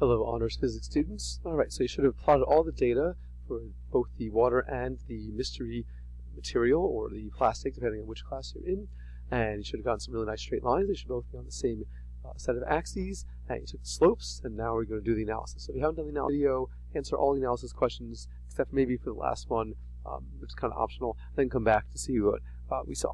Hello, honors physics students. Alright, so you should have plotted all the data for both the water and the mystery material, or the plastic, depending on which class you're in. And you should have gotten some really nice straight lines. They should both be on the same set of axes. And you took the slopes, and now we're going to do the analysis. So if you haven't done the analysis video, answer all the analysis questions, except maybe for the last one, which is kind of optional, then come back to see what we saw.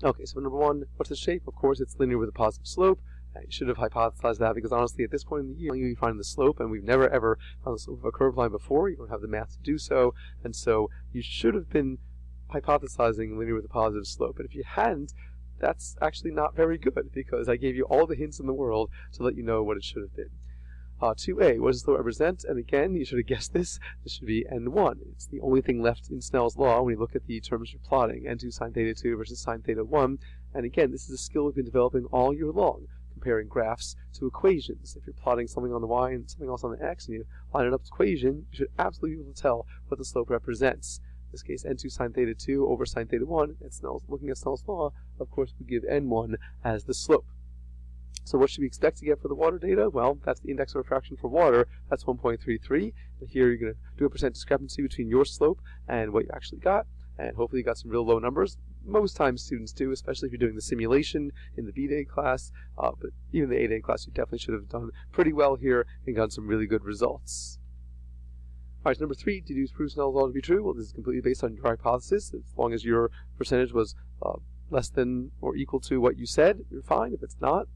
Okay, so number one, what's the shape? Of course, it's linear with a positive slope. You should have hypothesized that, because honestly, at this point in the year, you'll be finding the slope, and we've never ever found the slope of a curved line before. You don't have the math to do so, and so you should have been hypothesizing linear with a positive slope. And if you hadn't, that's actually not very good, because I gave you all the hints in the world to let you know what it should have been. 2a, what does the slope represent? And again, you should have guessed this. This should be n1. It's the only thing left in Snell's law when you look at the terms you're plotting, n2 sine theta 2 versus sine theta 1. And again, this is a skill we've been developing all year long, comparing graphs to equations. If you're plotting something on the y and something else on the x, and you line it up to equation, you should absolutely be able to tell what the slope represents. In this case, n2 sine theta 2 over sine theta 1, and looking at Snell's law, of course, we give n1 as the slope. So what should we expect to get for the water data? Well, that's the index of refraction for water. That's 1.33. And here you're going to do a percent discrepancy between your slope and what you actually got. And hopefully you got some real low numbers. Most times students do, especially if you're doing the simulation in the B-Day class. But even the A-Day class, you definitely should have done pretty well here and gotten some really good results. Alright, so number 3, did you prove Snell's law to be true? Well, this is completely based on your hypothesis. As long as your percentage was less than or equal to what you said, you're fine. If it's not,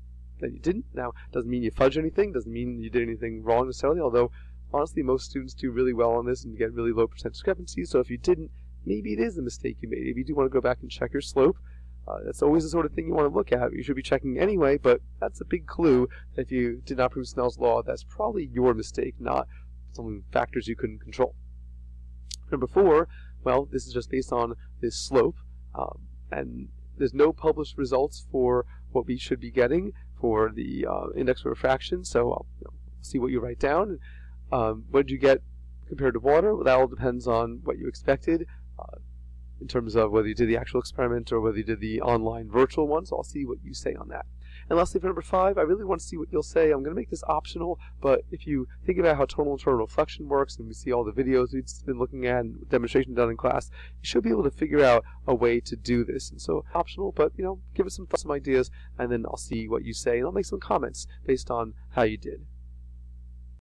then you didn't. Now, it doesn't mean you fudged anything, doesn't mean you did anything wrong necessarily, although honestly most students do really well on this and get really low percent discrepancies. So if you didn't, maybe it is a mistake you made. If you do want to go back and check your slope, that's always the sort of thing you want to look at. You should be checking anyway, but that's a big clue that if you did not prove Snell's law, that's probably your mistake, not some factors you couldn't control. Number 4, well, this is just based on this slope, and there's no published results for what we should be getting for the index of refraction, so I'll see what you write down. What did you get compared to water? Well, that all depends on what you expected in terms of whether you did the actual experiment or whether you did the online virtual one, so I'll see what you say on that. And lastly, for number 5, I really want to see what you'll say. I'm going to make this optional, but if you think about how total internal reflection works, and we see all the videos we've been looking at and demonstration done in class, you should be able to figure out a way to do this. And so, optional, but give us some thoughts, some ideas, and then I'll see what you say, and I'll make some comments based on how you did.